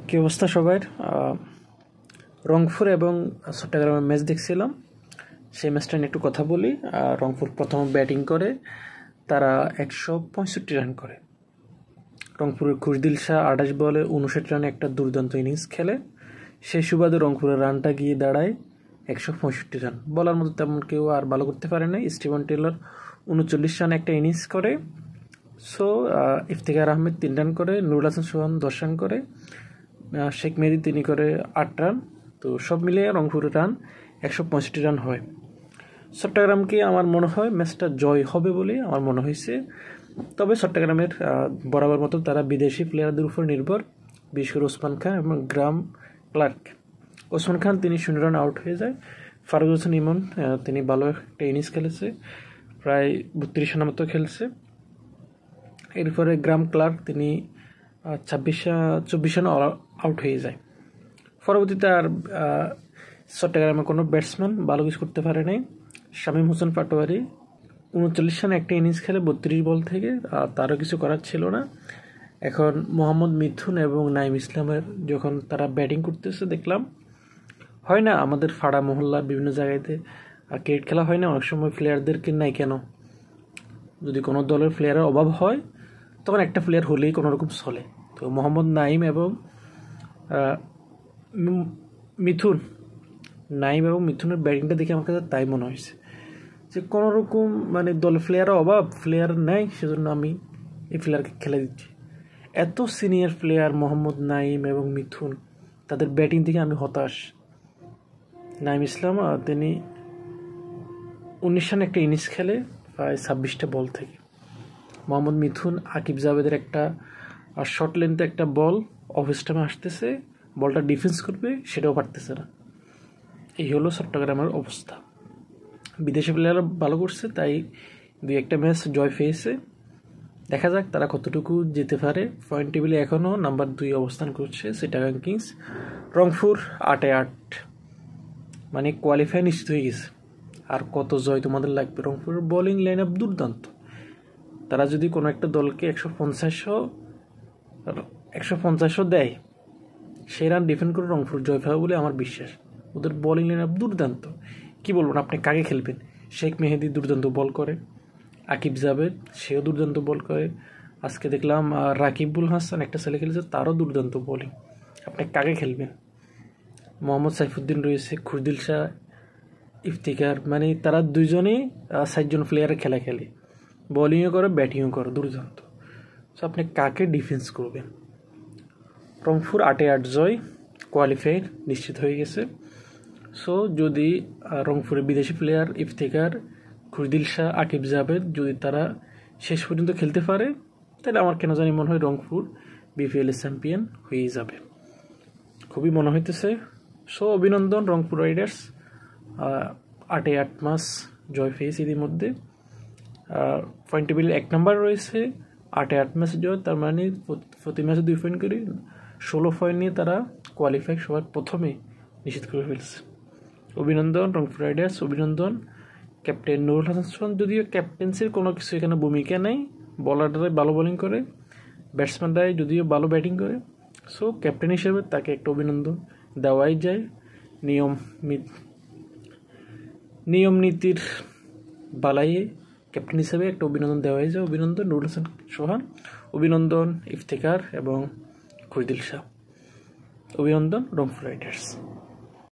কি অবস্থা সবার? রংপুর এবং চট্টগ্রামের ম্যাচ দেখছিলাম। সেই ম্যাচটা নিয়ে একটু কথা বলি। রংপুর প্রথম ব্যাটিং করে তারা 165 রান করে। রংপুরের খুশদিল শাহ 28 বলে 59 রানে একটা দুর্দান্ত ইনিংস খেলে। সেই সুবাদে রংপুরের রানটা গিয়ে দাঁড়ায় 165 রান। বলার মতো তেমন কেউ আর ভালো করতে পারে না। স্টিভেন টেলর 39 রানে একটা ইনিংস করে। সো ইফতিখার আহমেদ 3 রান করে, নুরুল হাসান সোহান 10 রান করে, শেখ মেহেদী তিনি করে 8 রান। তো সব মিলিয়ে রংপুরের রান 165 রান হয়। চট্টগ্রামকে আমার মনে হয় ম্যাচটা জয় হবে বলে আমার মনে হয়েছে। তবে চট্টগ্রামের বরাবর মতো তারা বিদেশি প্লেয়ারদের উপর নির্ভর, বিশেষ করে ওসমান খান এবং গ্রাম ক্লার্ক। ওসমান খান তিনি 0 রান আউট হয়ে যায়। ফারুক হোসেন ইমন তিনি ভালো একটা ইনিংস খেলেছে, প্রায় 32 রানের মতো খেলছে। এরপরে গ্রাম ক্লার্ক তিনি 24 রান আউট হয়ে যায়। পরবর্তীতে আর চট্টগ্রামের কোনো ব্যাটসম্যান ভালো কিছু করতে পারে নাই। শামীম হোসেন পাটোয়ারি 39 রানে একটা ইনিংস খেলে 32 বল থেকে, তারও কিছু করার ছিল না। এখন মোহাম্মদ মিথুন এবং নাইম ইসলামের যখন তারা ব্যাটিং করতেছে দেখলাম, হয় না আমাদের ফাড়া মহল্লা বিভিন্ন জায়গাতে ক্রিকেট খেলা হয় না, অনেক সময় প্লেয়ারদেরকে নাই কেন, যদি কোনো দলের প্লেয়ারের অভাব হয় তখন একটা প্লেয়ার হলেই কোনো রকম চলে। তো মোহাম্মদ নাইম এবং মিথুনের ব্যাটিংটা দেখে আমার কাছে তাই মনে হয়েছে যে কোনো রকম মানে দলের প্লেয়ারের অভাব, প্লেয়ার নেই, সেজন্য আমি এই প্লেয়ারকে খেলে দিচ্ছি। এত সিনিয়র প্লেয়ার মোহাম্মদ নাইম এবং মিথুন, তাদের ব্যাটিং থেকে আমি হতাশ। নাইম ইসলাম তিনি 19 রানে একটা ইনিংস খেলে প্রায় 26টা বল থেকে। মোহাম্মদ মিথুন আকিব জাভেদের একটা শর্ট লেন্থে একটা বল অফ স্টাম্পে আসতেছে, বলটা ডিফেন্স করবে সেটাও পারতেছে না। এই হলো চট্টগ্রামের অবস্থা। বিদেশি প্লেয়াররা ভালো করছে, তাই 2-1 ম্যাচ জয় পেয়েছে। দেখা যাক তারা কতটুকু যেতে পারে। পয়েন্ট টেবিলে এখনও নাম্বার 2 অবস্থান করছে চিটাগাং কিংস। রংপুর 8-8, মানে কোয়ালিফাই নিশ্চিত হয়ে গেছে। আর কত জয় তোমাদের লাগবে? রংপুরের বোলিং লাইন আপ দুর্দান্ত। তারা যদি কোনো একটা দলকে 150 দেয়, সেই রান ডিফেন্ড করে রংপুর জয় পাবে বলে আমার বিশ্বাস। ওদের বোলিং লাইন আপ দুর্দান্ত। কী বলবেন, আপনি কাকে খেলবেন? শেখ মেহেদী দুর্দান্ত বল করে, আকিব জাভেদ সেও দুর্দান্ত বল করে। আজকে দেখলাম রাকিবুল হাসান একটা ছেলে খেলেছে, তারও দুর্দান্ত বোলিং। আপনি কাকে খেলবেন? মোহাম্মদ সাইফুদ্দিন রয়েছে, খুশদিল শাহ, ইফতিখার, মানে তারা দুজনেই 7 জন প্লেয়ারের খেলা খেলে, বোলিংও করে ব্যাটিংও করে দুর্দান্ত। সো আপনি কাকে ডিফেন্স করবেন? রংপুর 8-8 জয়, কোয়ালিফাই নিশ্চিত হয়ে গেছে। সো যদি রংপুরের বিদেশি প্লেয়ার ইফতিখার, খুশদিল শাহ, আকিব জাভেদ যদি তারা শেষ পর্যন্ত খেলতে পারে, তাহলে আমার কেন জানি মনে হয় রংপুর বিপিএল চ্যাম্পিয়ন হয়ে যাবে, খুবই মনে হইতেছে। সো অভিনন্দন রংপুর রাইডার্স, 8-8 ম্যাচ জয় পেয়েছে ইতিমধ্যে। পয়েন্ট টেবিল 1 নম্বর রয়েছে, 8-8 ম্যাচ জয়, তার মানে প্রতি ম্যাচে 2 পয়েন্ট করে 16 পয়েন্ট নিয়ে তারা কোয়ালিফাই সবার প্রথমে নিশ্চিত করে ফেলছে। অভিনন্দন রংপুর রাইডার্স, অভিনন্দন ক্যাপ্টেন নুরুল হাসান সোহান। যদিও ক্যাপ্টেন্সির কোনো কিছু এখানে ভূমিকা নেই, বলাররাই ভালো বোলিং করে, ব্যাটসম্যানরাই যদিও ভালো ব্যাটিং করে। সো ক্যাপ্টেন হিসেবে তাকে একটা অভিনন্দন দেওয়াই যায়। নিয়ম নীতির বালাইয়ে ক্যাপ্টেন হিসেবে একটা অভিনন্দন দেওয়াই যায়। অভিনন্দন নুরুল হাসান সোহান, অভিনন্দন ইফতিখার এবং খুশদিল শাহ, অভিনন্দন রংপুর রাইডার্স।